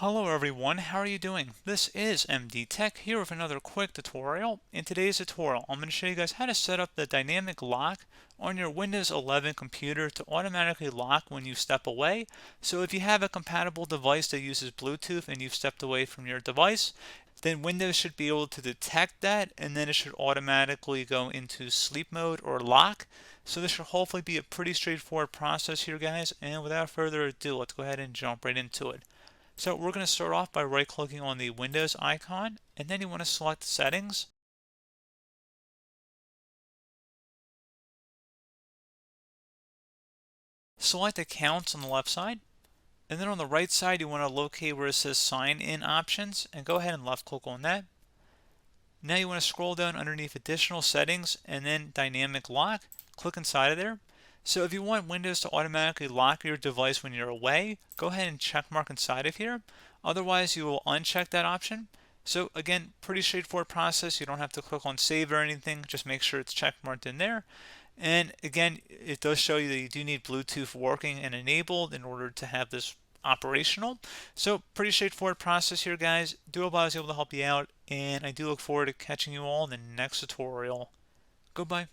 Hello everyone, how are you doing? This is MD Tech here with another quick tutorial. In today's tutorial, I'm going to show you guys how to set up the dynamic lock on your Windows 11 computer to automatically lock when you step away. So if you have a compatible device that uses Bluetooth and you've stepped away from your device, then Windows should be able to detect that and then it should automatically go into sleep mode or lock. So this should hopefully be a pretty straightforward process here, guys, and without further ado, let's go ahead and jump right into it. So we're going to start off by right-clicking on the Windows icon, and then you want to select Settings. Select Accounts on the left side, and then on the right side you want to locate where it says Sign In Options, and go ahead and left-click on that. Now you want to scroll down underneath Additional Settings, and then Dynamic Lock. Click inside of there. So if you want Windows to automatically lock your device when you're away, go ahead and check mark inside of here. Otherwise, you will uncheck that option. So again, pretty straightforward process. You don't have to click on save or anything. Just make sure it's check marked in there. And again, it does show you that you do need Bluetooth working and enabled in order to have this operational. So pretty straightforward process here, guys. Do hope I was able to help you out, and I do look forward to catching you all in the next tutorial. Goodbye.